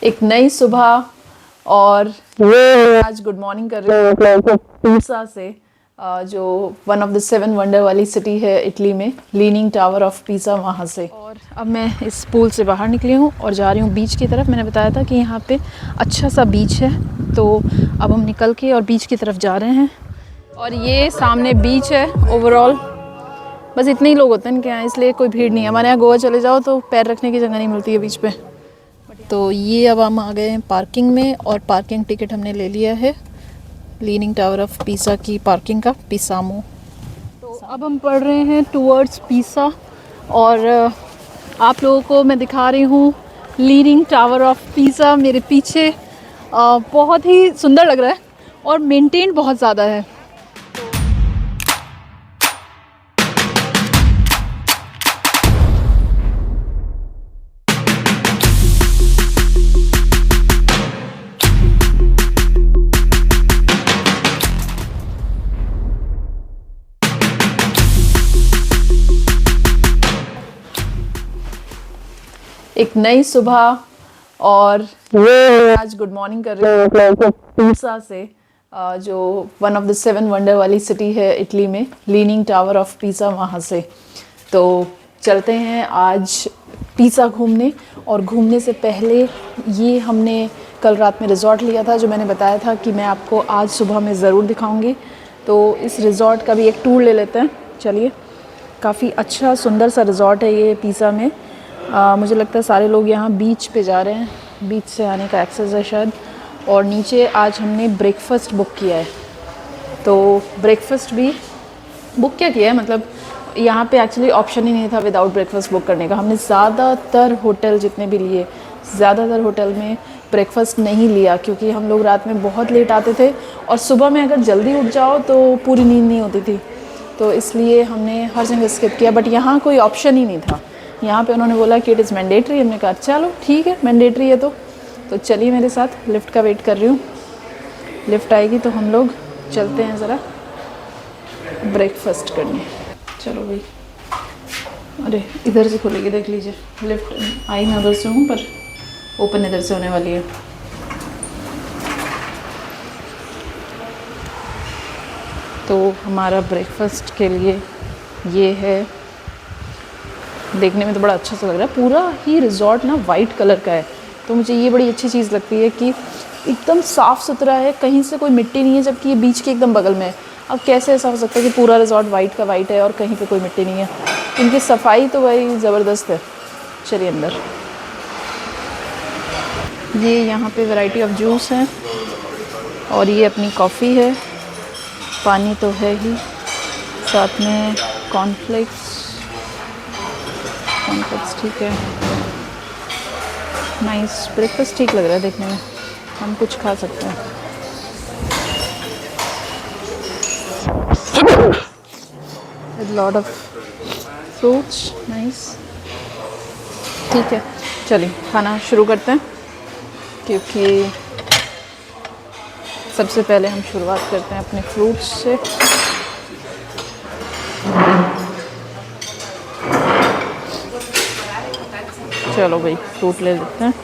एक नई सुबह और आज गुड मॉर्निंग कर रही हूँ पीसा से, जो वन ऑफ द 7 वंडर वाली सिटी है इटली में, लीनिंग टावर ऑफ पीसा, वहाँ से। और अब मैं इस पूल से बाहर निकली हूँ और जा रही हूँ बीच की तरफ। मैंने बताया था कि यहाँ पे अच्छा सा बीच है, तो अब हम निकल के और बीच की तरफ जा रहे हैं। और ये सामने बीच है। ओवरऑल बस इतने ही लोग होते हैं इनके यहाँ, इसलिए कोई भीड़ नहीं है। हमारे यहाँ गोवा चले जाओ तो पैर रखने की जगह नहीं मिलती है बीच पे। तो ये अब हम आ गए हैं पार्किंग में, और पार्किंग टिकट हमने ले लिया है लीनिंग टावर ऑफ पीसा की पार्किंग का, पिसामो। तो अब हम पढ़ रहे हैं टूवर्ड्स पीसा, और आप लोगों को मैं दिखा रही हूँ लीनिंग टावर ऑफ पीसा मेरे पीछे। बहुत ही सुंदर लग रहा है और मेंटेन बहुत ज़्यादा है। एक नई सुबह और आज गुड मॉर्निंग कर रही हूँ पीसा से, जो वन ऑफ द 7 वंडर वाली सिटी है इटली में, लीनिंग टावर ऑफ पीसा, वहाँ से। तो चलते हैं आज पीसा घूमने। और घूमने से पहले ये हमने कल रात में रिज़ॉर्ट लिया था, जो मैंने बताया था कि मैं आपको आज सुबह में ज़रूर दिखाऊंगी। तो इस रिज़ॉर्ट का भी एक टूर ले लेते हैं, चलिए। काफ़ी अच्छा सुंदर सा रिज़ॉर्ट है ये पीसा में। मुझे लगता है सारे लोग यहाँ बीच पे जा रहे हैं, बीच से आने का एक्सेस है शायद। और नीचे आज हमने ब्रेकफास्ट बुक किया है, तो ब्रेकफास्ट भी बुक क्या किया है, मतलब यहाँ पे एक्चुअली ऑप्शन ही नहीं था विदाउट ब्रेकफास्ट बुक करने का। हमने ज़्यादातर होटल जितने भी लिए, ज़्यादातर होटल में ब्रेकफास्ट नहीं लिया, क्योंकि हम लोग रात में बहुत लेट आते थे और सुबह में अगर जल्दी उठ जाओ तो पूरी नींद नहीं होती थी, तो इसलिए हमने हर जगह स्किप किया। बट यहाँ कोई ऑप्शन ही नहीं था। यहाँ पे उन्होंने बोला कि इट इज़ मैंडेटरी। हमने कहा चलो ठीक है, मैंडेटरी है तो चलिए मेरे साथ। लिफ्ट का वेट कर रही हूँ, लिफ्ट आएगी तो हम लोग चलते हैं ज़रा ब्रेकफास्ट करने। चलो भाई, अरे इधर से खुलेगी, देख लीजिए। लिफ्ट आई मैं उधर से हूँ, पर ओपन इधर से होने वाली है। तो हमारा ब्रेकफास्ट के लिए ये है। देखने में तो बड़ा अच्छा सा लग रहा है। पूरा ही रिज़ॉर्ट ना वाइट कलर का है, तो मुझे ये बड़ी अच्छी चीज़ लगती है कि एकदम साफ़ सुथरा है, कहीं से कोई मिट्टी नहीं है, जबकि ये बीच के एकदम बगल में है। अब कैसे ऐसा हो सकता है कि पूरा रिज़ॉर्ट वाइट का वाइट है और कहीं पे कोई मिट्टी नहीं है। इनकी सफाई तो भाई ज़बरदस्त है। चलिए अंदर। ये यहाँ पे वैरायटी ऑफ जूस है, और ये अपनी कॉफ़ी है, पानी तो है ही, साथ में कॉर्नफ्लेक्स। ठीक है, नाइस ब्रेकफास्ट ठीक लग रहा है देखने में, हम कुछ खा सकते हैं। With lot of fruits, nice. ठीक है, चलिए खाना शुरू करते हैं, क्योंकि सबसे पहले हम शुरुआत करते हैं अपने फ्रूट्स से। चलो भाई फ्रूट ले लेते हैं।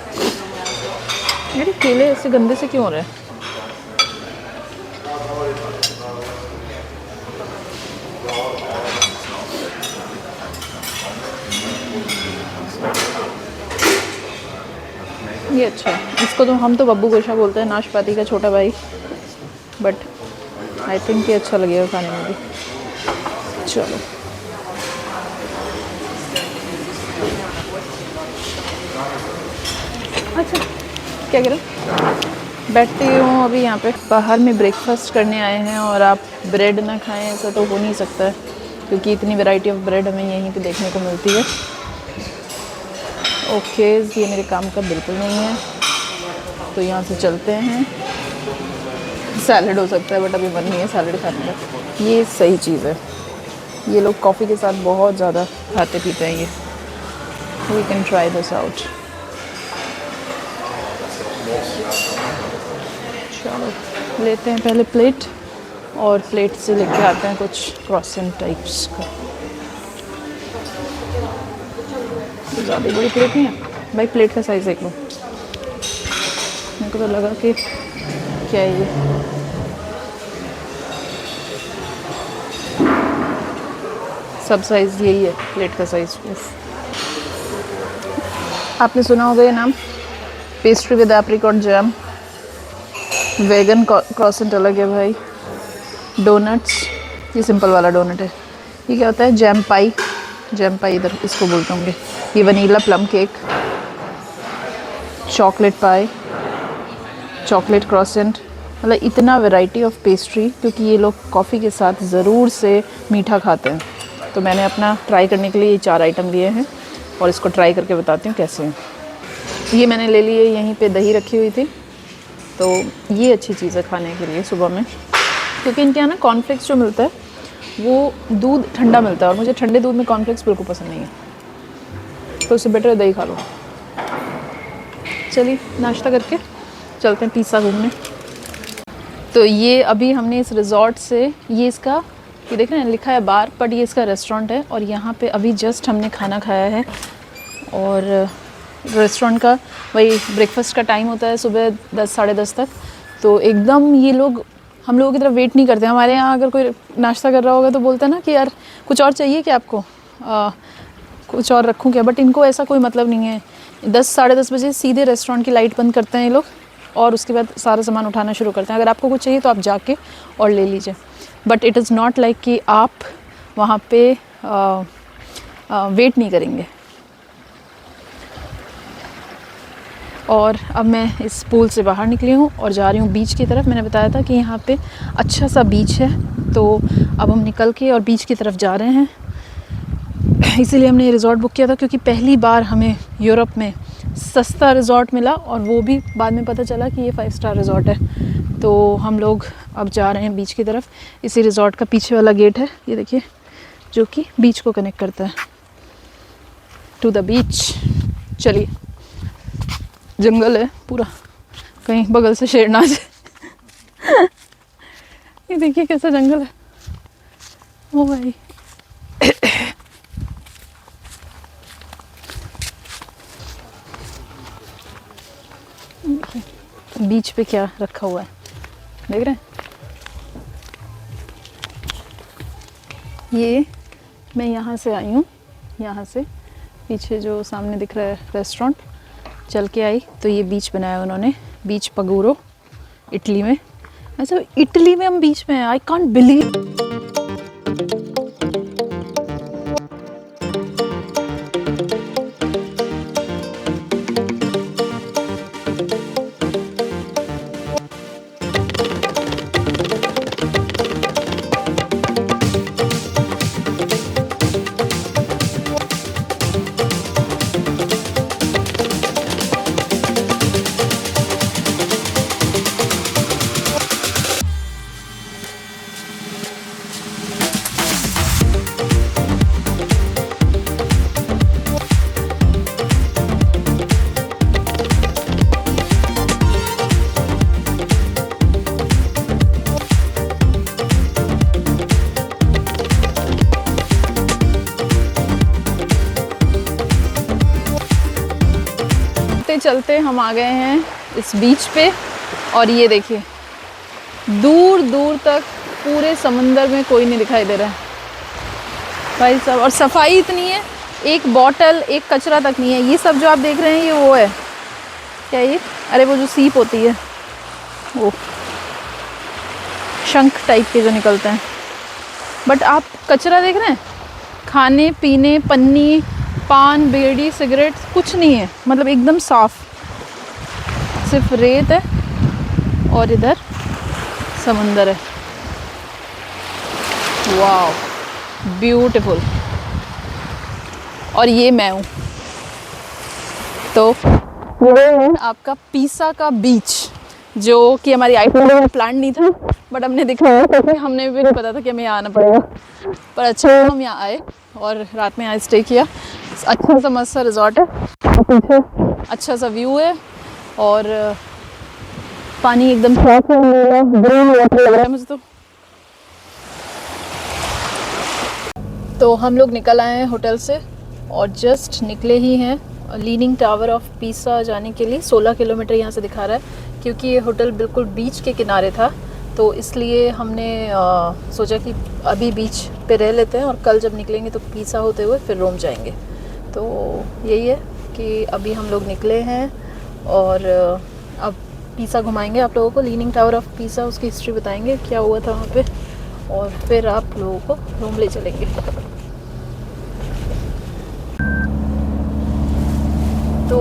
मेरे केले ऐसे गंदे से क्यों हो रहे हैं? ये अच्छा है। इसको तो हम तो बब्बू गोशा बोलते हैं, नाशपाती का छोटा भाई, बट आई थिंक ये अच्छा लगेगा खाने में भी। चलो अच्छा, क्या कह रहे? बैठती हूँ अभी यहाँ पे। बाहर में ब्रेकफास्ट करने आए हैं और आप ब्रेड ना खाएं, ऐसा तो हो नहीं सकता है, क्योंकि इतनी वैरायटी ऑफ ब्रेड हमें यहीं पे देखने को मिलती है। ओके, ये मेरे काम का बिल्कुल नहीं है, तो यहाँ से चलते हैं। सैलड हो सकता है, बट अभी मन नहीं है सैलड खाने का। ये सही चीज़ है, ये लोग कॉफ़ी के साथ बहुत ज़्यादा खाते पीते हैं ये। We can try this out. चलो लेते हैं पहले प्लेट, और प्लेट से लेके आते हैं कुछ क्रॉसेंट टाइप्स का। ज़्यादा बड़ी प्लेट नहीं है भाई, प्लेट का साइज़ देख लो। मेरे को तो लगा कि क्या है ये। सब साइज़ यही है, प्लेट का साइज़। आपने सुना होगा ये नाम, pastry with apricot jam, vegan croissant अलग है भाई, डोनट्स, ये सिंपल वाला डोनट है। ये क्या होता है, जैम पाई, जैम पाई इधर इसको बोलते होंगे। ये वनीला प्लम केक, चॉकलेट पाई, चॉकलेट क्रॉसेंट, मतलब इतना वैरायटी ऑफ पेस्ट्री, क्योंकि ये लोग कॉफ़ी के साथ ज़रूर से मीठा खाते हैं। तो मैंने अपना ट्राई करने के लिए ये 4 आइटम लिए हैं और इसको ट्राई करके बताती हूँ कैसे हैं। ये मैंने ले लिए, यहीं पे दही रखी हुई थी, तो ये अच्छी चीज़ है खाने के लिए सुबह में, क्योंकि इनके यहाँ ना कॉर्नफ्लेक्स जो मिलता है वो दूध ठंडा मिलता है और मुझे ठंडे दूध में कॉर्नफ्लेक्स बिल्कुल पसंद नहीं है, तो उससे बेटर दही खा लो। चलिए नाश्ता करके चलते हैं पिज़्ज़ा घूमने। तो ये अभी हमने इस रिज़ॉर्ट से, ये इसका, ये देख रहे हैं लिखा है बार, बट ये इसका रेस्टोरेंट है और यहाँ पे अभी जस्ट हमने खाना खाया है। और रेस्टोरेंट का वही ब्रेकफास्ट का टाइम होता है सुबह 10 साढ़े 10 तक, तो एकदम ये लोग हम लोगों की तरफ वेट नहीं करते। हमारे यहाँ अगर कोई नाश्ता कर रहा होगा तो बोलते हैं ना कि यार कुछ और चाहिए क्या आपको, कुछ और रखूँ क्या, बट इनको ऐसा कोई मतलब नहीं है। 10 साढ़े 10 बजे सीधे रेस्टोरेंट की लाइट बंद करते हैं ये लोग और उसके बाद सारा सामान उठाना शुरू करते हैं। अगर आपको कुछ चाहिए तो आप जाके और ले लीजिए, but it is not like कि आप वहाँ पे वेट नहीं करेंगे। और अब मैं इस पूल से बाहर निकली हूँ और जा रही हूँ बीच की तरफ। मैंने बताया था कि यहाँ पे अच्छा सा बीच है, तो अब हम निकल के और बीच की तरफ जा रहे हैं। इसीलिए हमने ये रिज़ॉर्ट बुक किया था, क्योंकि पहली बार हमें यूरोप में सस्ता रिज़ॉर्ट मिला और वो भी बाद में पता चला कि ये 5 स्टार रिज़ॉर्ट है। तो हम लोग अब जा रहे हैं बीच की तरफ। इसी रिज़ॉर्ट का पीछे वाला गेट है, ये देखिए, जो कि बीच को कनेक्ट करता है टू द बीच। चलिए, जंगल है पूरा, कहीं बगल से शेर ना आ जाए। ये देखिए कैसा जंगल है, ओ भाई। बीच पे क्या रखा हुआ है देख रहे हैं। ये मैं यहाँ से आई हूँ, यहाँ से पीछे जो सामने दिख रहा है रेस्टोरेंट, चल के आई तो ये बीच बनाया उन्होंने, बीच पगूरो, इटली में। अच्छा, इटली में हम बीच में हैं, आई कांट बिलीव। चलते हम आ गए हैं इस बीच पे, और ये देखिए दूर दूर तक पूरे समंदर में कोई नहीं दिखाई दे रहा है भाई साहब। और सफाई इतनी है, एक बॉटल, एक कचरा तक नहीं है। ये सब जो आप देख रहे हैं ये वो है, क्या ये, अरे वो जो सीप होती है, वो शंख टाइप के जो निकलते हैं। बट आप कचरा देख रहे हैं, खाने पीने, पन्नी, पान, बीड़ी, सिगरेट, कुछ नहीं है, मतलब एकदम साफ, सिर्फ रेत है और इधर समुंदर है। वाव, ब्यूटीफुल। और ये मैं हूँ, तो आपका पिज़्ज़ा का बीच, जो कि हमारी आइटनरी में प्लान नहीं था, बट हमने दिखाया क्योंकि हमने भी नहीं पता था कि हमें यहाँ आना पड़ेगा। पर अच्छा हम यहाँ आए और रात में यहाँ स्टे किया। अच्छा सा मस्त सा रिजॉर्ट है, पीछे अच्छा सा व्यू है और पानी एकदम साफ है, ग्रीन वाटर लग रहा है मुझे तो हम लोग निकल आए हैं होटल से और जस्ट निकले ही हैं लीनिंग टावर ऑफ पिज़्ज़ा जाने के लिए। 16 किलोमीटर यहाँ से दिखा रहा है। क्योंकि ये होटल बिल्कुल बीच के किनारे था, तो इसलिए हमने सोचा कि अभी बीच पे रह लेते हैं और कल जब निकलेंगे तो पीसा होते हुए फिर रोम जाएंगे। तो यही है कि अभी हम लोग निकले हैं और अब पीसा घुमाएंगे आप लोगों को, लीनिंग टावर ऑफ पीसा, उसकी हिस्ट्री बताएंगे क्या हुआ था वहाँ पे, और फिर आप लोगों को रोम ले चलेंगे। तो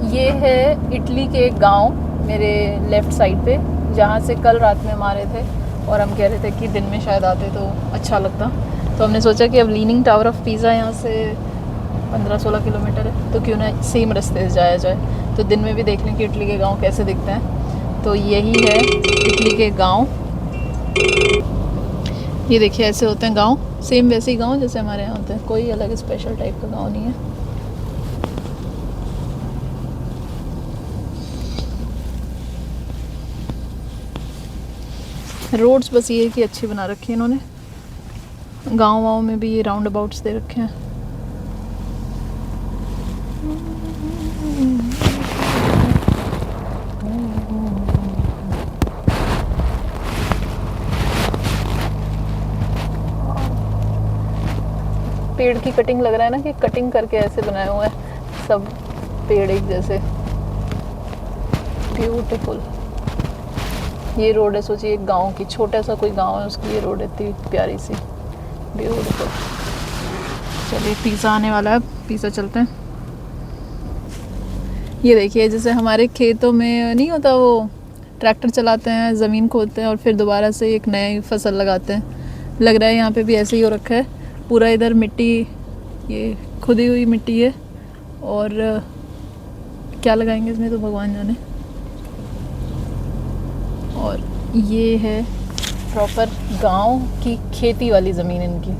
ये है इटली के एक गांव मेरे लेफ़्ट साइड पे, जहाँ से कल रात में हम आ रहे थे और हम कह रहे थे कि दिन में शायद आते तो अच्छा लगता। तो हमने सोचा कि अब लीनिंग टावर ऑफ पीसा यहाँ से 15-16 किलोमीटर है, तो क्यों ना सेम रास्ते से जाया जाए, तो दिन में भी देख लें कि इटली के गांव कैसे दिखते हैं। तो यही है इटली के गांव, ये देखिए ऐसे होते हैं गांव, सेम वैसे ही गांव जैसे हमारे यहाँ होते हैं, कोई अलग स्पेशल टाइप का गांव नहीं है। रोड्स बस ये कि अच्छी बना रखी है इन्होंने, गांव वाँव में भी ये राउंड अबाउट्स दे रखे हैं। पेड़ की कटिंग लग रहा है ना कि कटिंग करके ऐसे बनाए हुए हैं सब पेड़ एक जैसे, ब्यूटीफुल। ये रोड है, सोचिए एक गांव की, छोटा सा कोई गांव है उसकी ये रोड इतनी प्यारी सी, ब्यूटीफुल। चलिए पिज़्ज़ा आने वाला है, पिज़्ज़ा चलते हैं। ये देखिए जैसे हमारे खेतों में नहीं होता, वो ट्रैक्टर चलाते हैं, ज़मीन खोदते हैं और फिर दोबारा से एक नई फसल लगाते हैं, लग रहा है यहाँ पे भी ऐसे ही हो रखा है। पूरा इधर मिट्टी, ये खुदी हुई मिट्टी है, और क्या लगाएंगे इसमें तो भगवान जाने। और ये है प्रॉपर गांव की खेती वाली ज़मीन इनकी,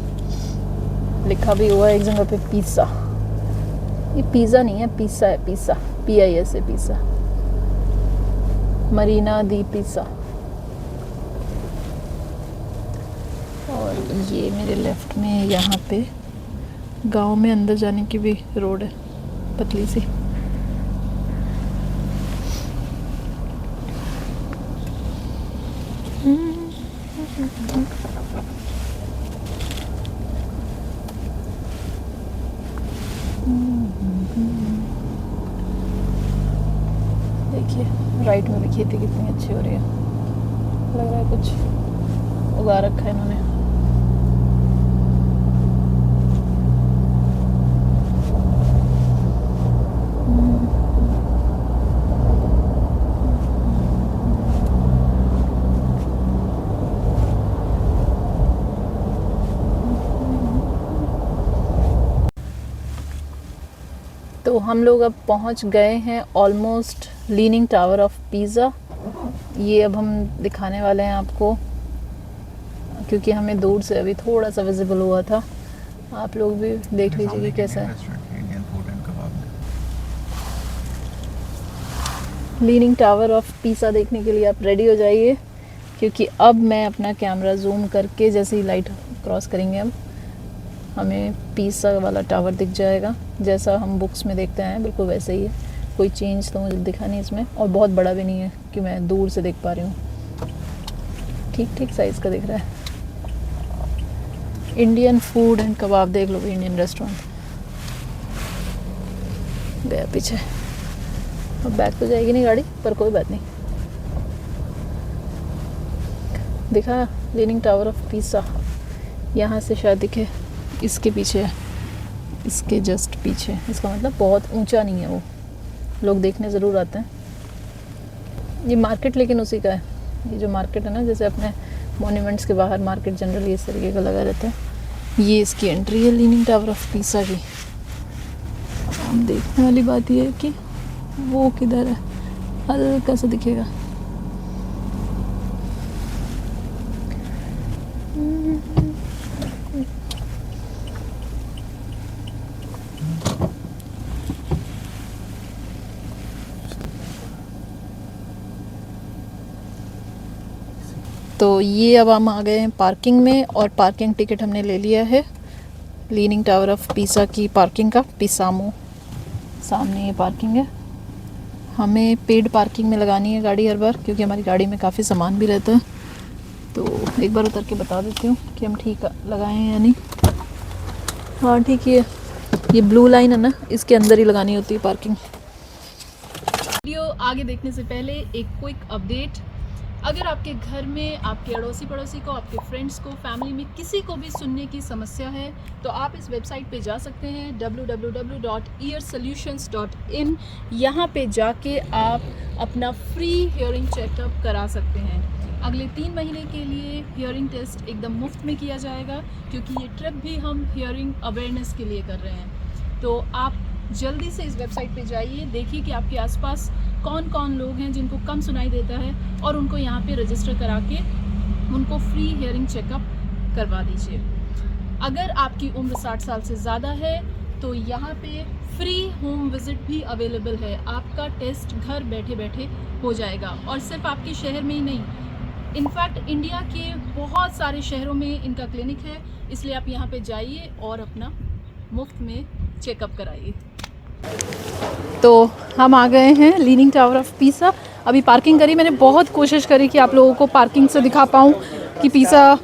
लिखा भी हुआ है एक जगह पे पिज़्ज़ा। ये पिज़्ज़ा नहीं है, पिज़्ज़ा है, पिज़्ज़ा, PISA, पिज़्ज़ा, मरीना दी पिज़्ज़ा। और ये मेरे लेफ़्ट में यहाँ पे गांव में अंदर जाने की भी रोड है, पतली सी। देखिए राइट में भी खेती कितनी अच्छी हो रही है, लग रहा है कुछ उगा रखा है इन्होंने। तो हम लोग अब पहुंच गए हैं almost leaning tower of pizza. ये अब हम दिखाने वाले हैं आपको, क्योंकि हमें दूर से अभी थोड़ा सा विजिबल हुआ था। आप लोग भी देख लीजिए कि कैसा है। लीनिंग टावर ऑफ पिज़्ज़ा देखने के लिए आप रेडी हो जाइए, क्योंकि अब मैं अपना कैमरा जूम करके, जैसे ही लाइट क्रॉस करेंगे हम, हमें पिज़्ज़ा वाला टावर दिख जाएगा, जैसा हम बुक्स में देखते हैं बिल्कुल वैसे ही है। कोई चेंज तो मुझे दिखा नहीं इसमें, और बहुत बड़ा भी नहीं है कि मैं दूर से देख पा रही हूँ, ठीक ठीक साइज़ का दिख रहा है। इंडियन फूड एंड कबाब देख लो, इंडियन रेस्टोरेंट गया पीछे। अब बैक तो जाएगी नहीं गाड़ी, पर कोई बात नहीं। दिखा लीनिंग टावर ऑफ पिज़्ज़ा, यहाँ से शायद दिखे, इसके पीछे है, इसके जस्ट पीछे। इसका मतलब बहुत ऊंचा नहीं है वो, लोग देखने ज़रूर आते हैं। ये मार्केट लेकिन उसी का है, ये जो मार्केट है ना, जैसे अपने मॉन्यूमेंट्स के बाहर मार्केट जनरली इस तरीके का लगा रहता है, ये इसकी एंट्री है लीनिंग टावर ऑफ पिज़्ज़ा की। हम देखने वाली बात ये है कि वो किधर है, हल्का सा दिखेगा। तो ये अब हम आ गए हैं पार्किंग में, और पार्किंग टिकट हमने ले लिया है लीनिंग टावर ऑफ पिज़्ज़ा की पार्किंग का, पिसामो सामने ये पार्किंग है। हमें पेड पार्किंग में लगानी है गाड़ी हर बार, क्योंकि हमारी गाड़ी में काफ़ी सामान भी रहता है। तो एक बार उतर के बता देती हूँ कि हम ठीक लगाए हैं या नहीं। हाँ ठीक है, ये ब्लू लाइन है ना, इसके अंदर ही लगानी होती है पार्किंग। वीडियो आगे देखने से पहले एक क्विक अपडेट। अगर आपके घर में आपके अड़ोसी पड़ोसी को, आपके फ्रेंड्स को, फैमिली में किसी को भी सुनने की समस्या है तो आप इस वेबसाइट पे जा सकते हैं www.earsolutions.in। यहाँ पे जाके आप अपना फ्री हियरिंग चेकअप करा सकते हैं। अगले 3 महीने के लिए हियरिंग टेस्ट एकदम मुफ्त में किया जाएगा, क्योंकि ये ट्रिप भी हम हियरिंग अवेयरनेस के लिए कर रहे हैं। तो आप जल्दी से इस वेबसाइट पे जाइए, देखिए कि आपके आसपास कौन कौन लोग हैं जिनको कम सुनाई देता है, और उनको यहाँ पे रजिस्टर करा के उनको फ्री हियरिंग चेकअप करवा दीजिए। अगर आपकी उम्र 60 साल से ज़्यादा है तो यहाँ पे फ्री होम विज़िट भी अवेलेबल है। आपका टेस्ट घर बैठे बैठे हो जाएगा, और सिर्फ आपके शहर में ही नहीं, इनफैक्ट इंडिया के बहुत सारे शहरों में इनका क्लिनिक है। इसलिए आप यहाँ पे जाइए और अपना मुफ्त में चेकअप कराइए। तो हम आ गए हैं लीनिंग टावर ऑफ पीसा। अभी पार्किंग करी, मैंने बहुत कोशिश करी कि आप लोगों को पार्किंग से दिखा पाऊँ कि पीसा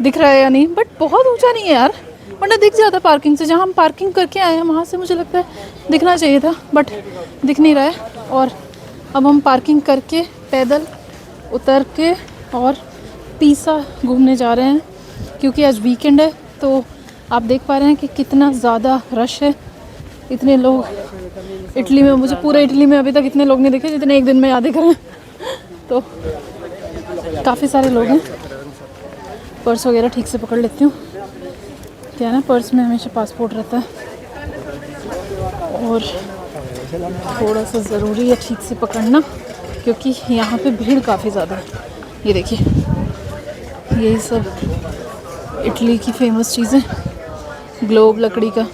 दिख रहा है या नहीं, बट बहुत ऊंचा नहीं है यार, वरना दिख जाता पार्किंग से। जहाँ हम पार्किंग करके आए हैं वहाँ से मुझे लगता है दिखना चाहिए था, बट दिख नहीं रहा है। और अब हम पार्किंग करके पैदल उतर के और पीसा घूमने जा रहे हैं, क्योंकि आज वीकेंड है। तो आप देख पा रहे हैं कि कितना ज़्यादा रश है, इतने लोग इटली में, मुझे पूरे इटली में अभी तक इतने लोग नहीं दिखे जितने एक दिन में याद करें। तो काफ़ी सारे लोग हैं। पर्स वगैरह ठीक से पकड़ लेती हूँ, क्या ना, पर्स में हमेशा पासपोर्ट रहता है, और थोड़ा सा ज़रूरी है ठीक से पकड़ना, क्योंकि यहाँ पे भीड़ काफ़ी ज़्यादा है। ये देखिए, यही सब इटली की फेमस चीज़ें, ग्लोब लकड़ी का।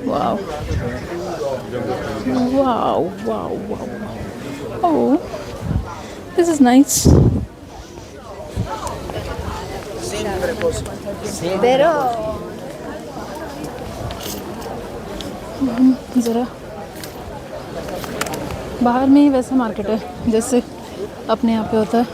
Wow wow wow wow, oh this is nice. ज़रा बाहर में ही वैसा मार्केट है जैसे अपने यहाँ पे होता है।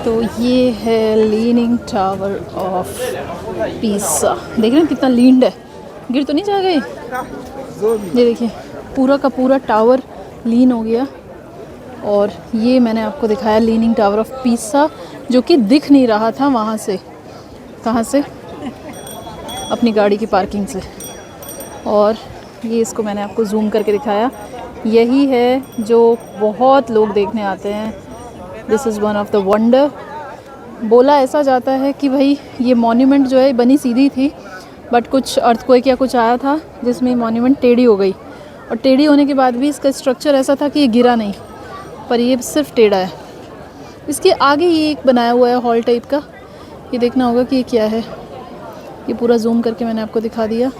तो ये है लीनिंग टावर ऑफ पीसा। देख रहे हैं कितना लीन्ड है, गिर तो नहीं जाएगा ये देखिए, पूरा का पूरा टावर लीन हो गया। और ये मैंने आपको दिखाया लीनिंग टावर ऑफ पीसा, जो कि दिख नहीं रहा था वहाँ से। कहाँ से? अपनी गाड़ी की पार्किंग से। और ये इसको मैंने आपको जूम करके दिखाया, यही है जो बहुत लोग देखने आते हैं। This is one of the wonder. बोला ऐसा जाता है कि भाई ये मॉन्यूमेंट जो है बनी सीधी थी, बट कुछ अर्थक्वेक या कुछ आया था जिसमें मॉन्यूमेंट टेढ़ी हो गई, और टेढ़ी होने के बाद भी इसका स्ट्रक्चर ऐसा था कि ये गिरा नहीं, पर ये सिर्फ टेढ़ा है। इसके आगे ये एक बनाया हुआ है हॉल टाइप का, ये देखना होगा कि ये क्या है। ये पूरा जूम करके मैंने आपको दिखा दिया,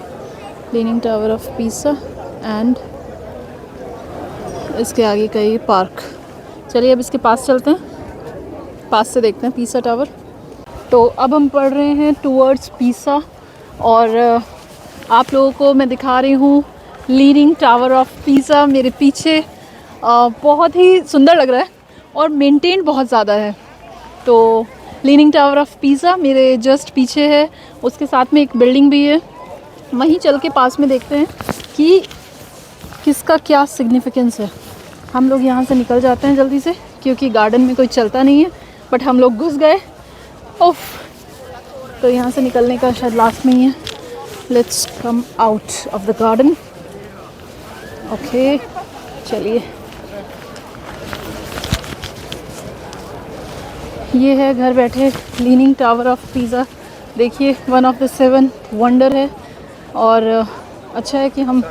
leaning tower of Pisa and इसके आगे का ये पार्क। चलिए अब इसके पास चलते हैं, पास से देखते हैं पीसा टावर। तो अब हम पढ़ रहे हैं टूवर्ड्स पीसा, और आप लोगों को मैं दिखा रही हूँ लीनिंग टावर ऑफ पीसा। मेरे पीछे बहुत ही सुंदर लग रहा है और मेंटेन बहुत ज़्यादा है। तो लीनिंग टावर ऑफ पीसा मेरे जस्ट पीछे है, उसके साथ में एक बिल्डिंग भी है। वहीं चल के पास में देखते हैं कि किसका क्या सिग्निफिकेंस है। हम लोग यहाँ से निकल जाते हैं जल्दी से, क्योंकि गार्डन में कोई चलता नहीं है, बट हम लोग घुस गए। ओफ, तो यहाँ से निकलने का शायद लास्ट में ही है। Let's come out of the garden. Okay चलिए, ये है घर बैठे लीनिंग टावर ऑफ पीसा। देखिए, वन ऑफ द 7 वंडर है, और अच्छा है कि हम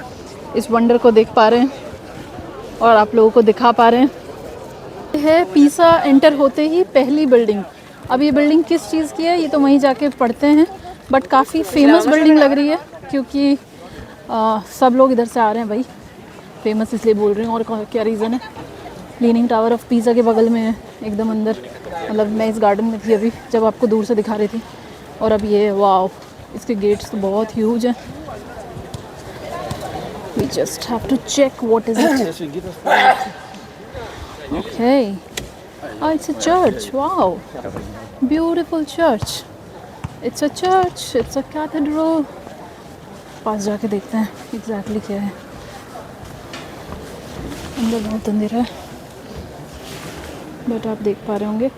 इस वंडर को देख पा रहे हैं और आप लोगों को दिखा पा रहे हैं। है पीसा एंटर होते ही पहली बिल्डिंग। अब ये बिल्डिंग किस चीज़ की है ये तो वहीं जाके पढ़ते हैं, बट काफ़ी फेमस बिल्डिंग लग रही है क्योंकि सब लोग इधर से आ रहे हैं भाई। फेमस इसलिए बोल रही हूँ, और क्या रीज़न है। लीनिंग टावर ऑफ पीसा के बगल में है एकदम अंदर। मतलब मैं इस गार्डन में थी अभी जब आपको दूर से दिखा रही थी, और अब ये वाओ, इसके गेट्स तो बहुत ह्यूज हैं। We just have to check what is it. Okay, it's a church. Wow, beautiful church. It's a church, it's a cathedral. पास जाके देखते हैं एग्जैक्टली क्या है। अंदर बहुत अंधेरा है बट आप देख पा रहे होंगे। ये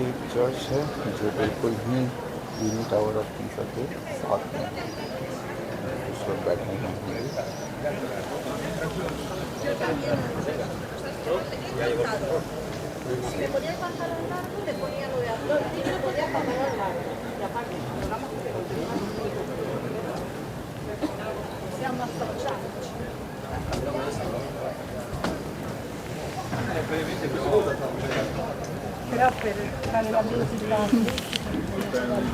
एक चर्च है जो बिल्कुल ही लीनिंग टावर ऑफ पीसा के साथ में उस वक्त बैठे हैं।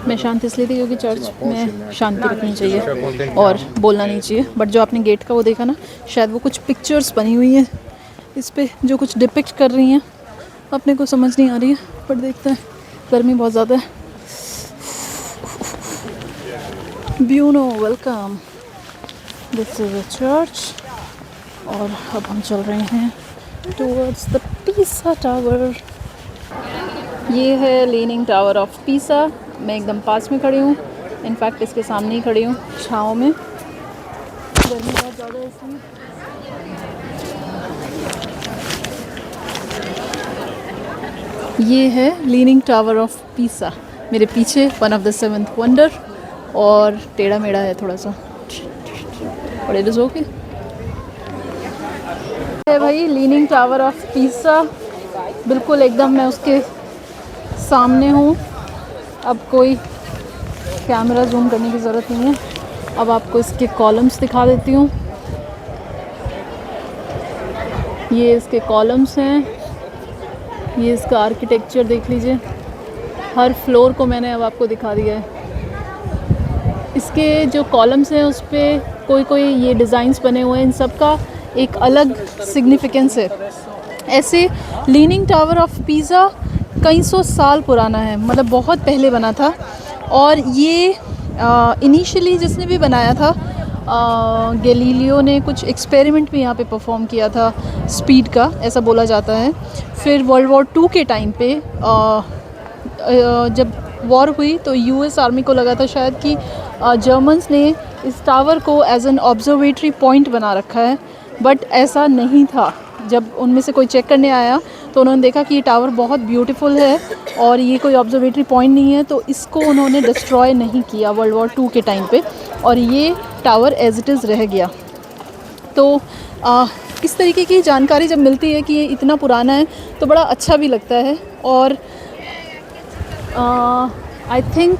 मैं शांत इसलिए थी क्योंकि चर्च में शांति रखनी चाहिए और बोलना नहीं चाहिए। बट जो आपने गेट का वो देखा ना, शायद वो कुछ पिक्चर्स बनी हुई हैं इस पे जो कुछ डिपिक्ट कर रही हैं। अपने को समझ नहीं आ रही है बट देखते हैं। गर्मी बहुत ज़्यादा है। Buono, welcome, this is a church. और अब हम चल रहे हैं टुवर्ड्स द पीसा टावर। ये है लीनिंग टावर ऑफ पीसा। मैं एकदम पास में खड़ी हूँ, इनफैक्ट इसके सामने ही खड़ी हूँ छाँव में। गर्मी बहुत ज़्यादा है इसलिए। ये है लीनिंग टावर ऑफ पीसा, मेरे पीछे one of the seventh wonder. और टेढ़ा मेढ़ा है थोड़ा सा, और इट इज़ ओके। है भाई लीनिंग टावर ऑफ पीसा, बिल्कुल एकदम मैं उसके सामने हूँ। अब कोई कैमरा जूम करने की ज़रूरत नहीं है। अब आपको इसके कॉलम्स दिखा देती हूँ। ये इसके कॉलम्स हैं, ये इसका आर्किटेक्चर देख लीजिए। हर फ्लोर को मैंने अब आपको दिखा दिया है। इसके जो कॉलम्स हैं उस पर कोई कोई ये डिज़ाइंस बने हुए हैं, इन सब का एक अलग सिग्निफिकेंस है। ऐसे लीनिंग टावर ऑफ पीसा कई सौ साल पुराना है, मतलब बहुत पहले बना था। और ये इनिशियली जिसने भी बनाया था गैलीलियो ने कुछ एक्सपेरिमेंट भी यहाँ पे परफॉर्म किया था स्पीड का, ऐसा बोला जाता है। फिर वर्ल्ड वॉर 2 के टाइम पे जब वॉर हुई तो यूएस आर्मी को लगा था शायद कि जर्मन्स ने इस टावर को एज एन ऑब्जर्वेटरी पॉइंट बना रखा है, बट ऐसा नहीं था। जब उनमें से कोई चेक करने आया तो उन्होंने देखा कि ये टावर बहुत ब्यूटीफुल है और ये कोई ऑब्जर्वेटरी पॉइंट नहीं है, तो इसको उन्होंने डिस्ट्रॉय नहीं किया वर्ल्ड वॉर 2 के टाइम पे, और ये टावर एज इट इज़ रह गया। तो इस तरीके की जानकारी जब मिलती है कि ये इतना पुराना है तो बड़ा अच्छा भी लगता है। और आई थिंक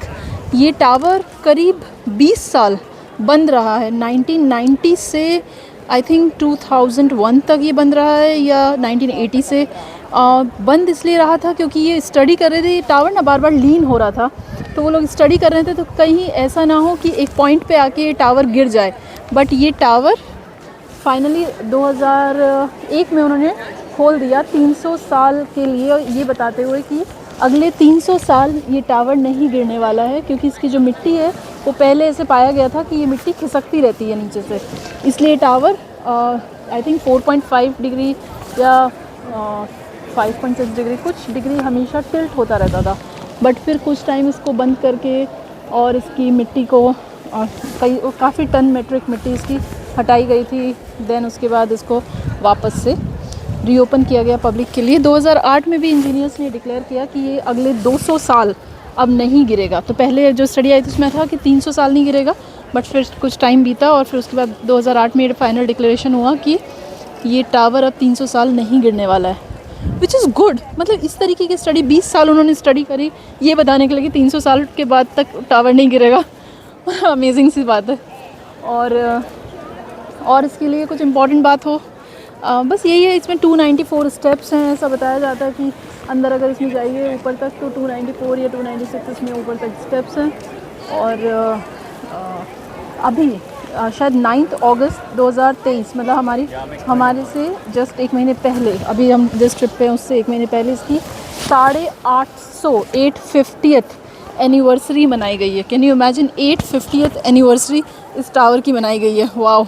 ये टावर करीब 20 साल बंद रहा है। 1990 से आई थिंक 2001 तक ये बंद रहा है, या 1980 से। बंद इसलिए रहा था क्योंकि ये स्टडी कर रहे थे, ये टावर ना बार बार लीन हो रहा था, तो वो लोग स्टडी कर रहे थे तो कहीं ऐसा ना हो कि एक पॉइंट पे आके ये टावर गिर जाए। बट ये टावर फाइनली 2001 में उन्होंने खोल दिया 300 साल के लिए, ये बताते हुए कि अगले 300 साल ये टावर नहीं गिरने वाला है, क्योंकि इसकी जो मिट्टी है वो पहले ऐसे पाया गया था कि ये मिट्टी खिसकती रहती है नीचे से, इसलिए टावर आई थिंक 4.5 डिग्री या 5.6 डिग्री कुछ डिग्री हमेशा टिल्ट होता रहता था। बट फिर कुछ टाइम इसको बंद करके और इसकी मिट्टी को काफ़ी टन मेट्रिक मिट्टी इसकी हटाई गई थी। देन उसके बाद इसको वापस से रीओपन किया गया पब्लिक के लिए। 2008 में भी इंजीनियर्स ने डिक्लेयर किया कि ये अगले 200 साल अब नहीं गिरेगा। तो पहले जो स्टडी आई थी उसमें था कि 300 साल नहीं गिरेगा, बट फिर कुछ टाइम बीता और फिर उसके बाद 2008 में फाइनल डिक्लेरेशन हुआ कि ये टावर अब 300 साल नहीं गिरने वाला है, विच इज़ गुड। मतलब इस तरीके की स्टडी 20 साल उन्होंने स्टडी करी ये बताने के लिए कि 300 साल के बाद तक टावर नहीं गिरेगा। अमेजिंग सी बात है। और और इसके लिए कुछ इम्पॉर्टेंट बात हो, बस यही है, इसमें 294 स्टेप्स हैं। ऐसा बताया जाता है कि अंदर अगर इसमें जाइए ऊपर तक तो 294 या 296 इसमें ऊपर तक स्टेप्स हैं। और अभी शायद 9 अगस्त 2023, मतलब हमारे से जस्ट एक महीने पहले, अभी हम जिस ट्रिप पे हैं उससे एक महीने पहले इसकी 850th एनिवर्सरी मनाई गई है। Can you imagine, 850th anniversary इस टावर की मनाई गई है। वाओ।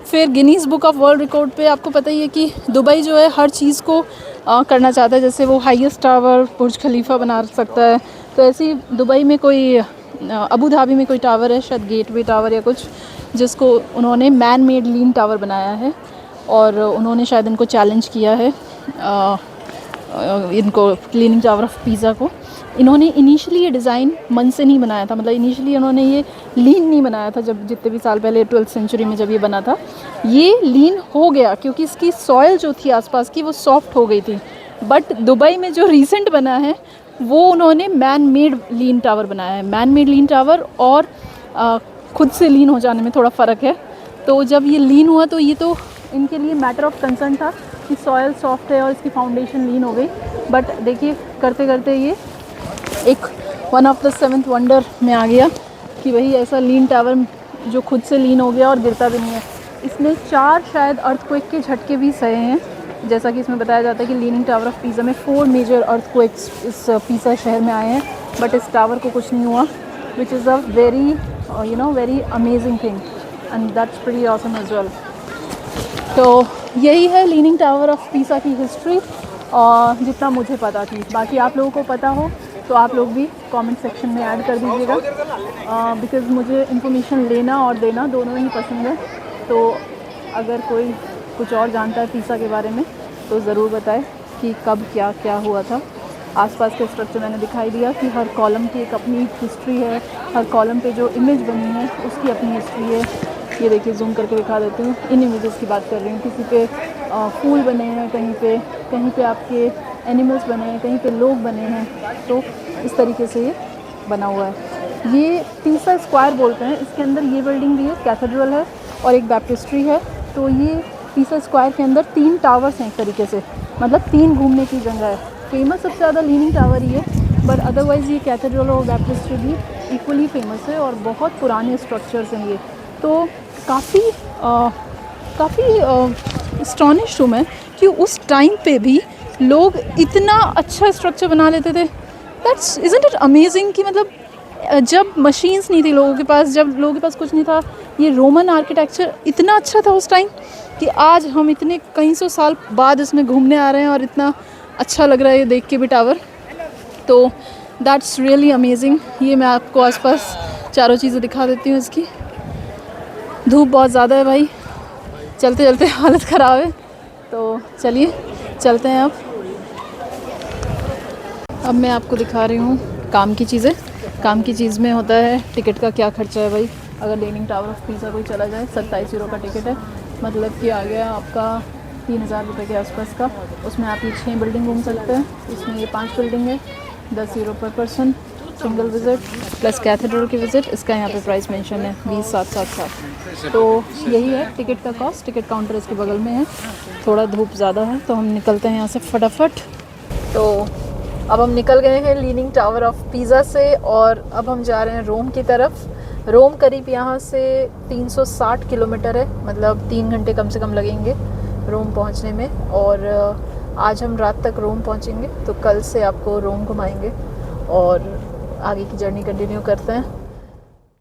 फिर Guinness book of world record पे आपको पता ही है कि दुबई जो है हर चीज़ को करना चाहता है। जैसे वो हाईएस्ट टावर बुर्ज खलीफा बना सकता है, तो ऐसे ही दुबई में कोई अबू धाबी में कोई टावर है, शायद गेटवे टावर या कुछ, जिसको उन्होंने मैन मेड लीन टावर बनाया है। और उन्होंने शायद इनको चैलेंज किया है, इनको लीनिंग टावर ऑफ पीज़ा को। इन्होंने इनिशियली ये डिज़ाइन मन से नहीं बनाया था, मतलब इनिशियली उन्होंने ये लीन नहीं बनाया था। जब जितने भी साल पहले 12th सेंचुरी में जब ये बना था, ये लीन हो गया क्योंकि इसकी सॉइल जो थी आसपास की वो सॉफ्ट हो गई थी। बट दुबई में जो रिसेंट बना है वो उन्होंने मैन मेड लीन टावर बनाया है। मैन मेड लीन टावर और खुद से लीन हो जाने में थोड़ा फ़र्क है। तो जब ये लीन हुआ तो ये तो इनके लिए मैटर ऑफ कंसर्न था कि सॉइल सॉफ्ट है और इसकी फाउंडेशन लीन हो गई। बट देखिए करते करते ये एक one of the 7th wonder में आ गया कि वही ऐसा लीन टावर जो खुद से लीन हो गया और गिरता भी नहीं है। इसने 4 शायद अर्थक्वेक के झटके भी सहे हैं। जैसा कि इसमें बताया जाता है कि लीनिंग टावर ऑफ पीज़ा में 4 मेजर अर्थक्वेक्स इस पीज़ा शहर में आए हैं, बट इस टावर को कुछ नहीं हुआ, which is a very very amazing thing and that's pretty awesome as well. तो यही है लीनिंग टावर ऑफ पीज़ा की हिस्ट्री, और जितना मुझे पता थी। बाकी आप लोगों को पता हो तो आप लोग भी कमेंट सेक्शन में ऐड कर दीजिएगा, बिकॉज़ मुझे इन्फॉर्मेशन लेना और देना दोनों ही पसंद है। तो अगर कोई कुछ और जानता है पीज़ा के बारे में तो ज़रूर बताएं कि कब क्या क्या हुआ था। आसपास के स्ट्रक्चर मैंने दिखाई दिया कि हर कॉलम की एक अपनी हिस्ट्री है, हर कॉलम पे जो इमेज बनी है उसकी अपनी हिस्ट्री है। ये देखिए, जूम करके दिखा देती हूँ, इन इमेजेस की बात कर रही हूँ। किसी पे फूल बने हैं, कहीं पे आपके एनिमल्स बने हैं, कहीं पे लोग बने हैं। तो इस तरीके से ये बना हुआ है। ये पीज़ा स्क्वायर बोलते हैं। इसके अंदर ये बिल्डिंग भी है, कैथेड्रल है और एक बैप्टिस्ट्री है। तो ये पीज़ा स्क्वायर के अंदर 3 टावर्स हैं एक तरीके से, मतलब 3 घूमने की जगह है। फेमस सबसे ज़्यादा लीनिंग टावर ही है, बट अदरवाइज़ ये कैथेड्रल और बैप्टिस्ट्री भी इक्वली फेमस है और बहुत पुराने स्ट्रक्चर्स हैं ये। तो काफ़ी एस्टॉनिश्ड हूँ मैं कि उस टाइम पे भी लोग इतना अच्छा स्ट्रक्चर बना लेते थे। दैट्स इज़न्ट इट अमेजिंग कि मतलब जब मशीन्स नहीं थी लोगों के पास, जब लोगों के पास कुछ नहीं था, ये रोमन आर्किटेक्चर इतना अच्छा था उस टाइम कि आज हम इतने कई सौ साल बाद इसमें घूमने आ रहे हैं और इतना अच्छा लग रहा है ये देख के भी टावर। तो दैट्स रियली अमेजिंग। ये मैं आपको आसपास चारों चीज़ें दिखा देती हूँ इसकी। धूप बहुत ज़्यादा है भाई, चलते चलते हालत ख़राब है। तो चलिए चलते हैं अब मैं आपको दिखा रही हूँ काम की चीज़ें। काम की चीज़ में होता है टिकट का क्या खर्चा है भाई। अगर लीनिंग टावर ऑफ पीज़ा कोई चला जाए 27 यूरो का टिकट है, मतलब कि आ गया आपका 3000 रुपये के आसपास का। उसमें आप ये 6 बिल्डिंग घूम सकते हैं। इसमें ये 5 बिल्डिंग है, 10 यूरो पर person single visit plus cathedral की विज़िट। इसका यहाँ पे प्राइस मेंशन है 20,777। तो यही है टिकट का कॉस्ट। टिकट काउंटर इसके बगल में है। थोड़ा धूप ज़्यादा है तो हम निकलते हैं यहाँ से फटाफट। तो अब हम निकल गए हैं लीनिंग टावर ऑफ पीज़ा से और अब हम जा रहे हैं रोम की तरफ। रोम करीब यहाँ से 360 किलोमीटर है, मतलब 3 घंटे कम से कम लगेंगे रोम पहुँचने में। और आज हम रात तक रोम पहुँचेंगे, तो कल से आपको रोम घुमाएंगे और आगे की जर्नी कंटिन्यू करते हैं।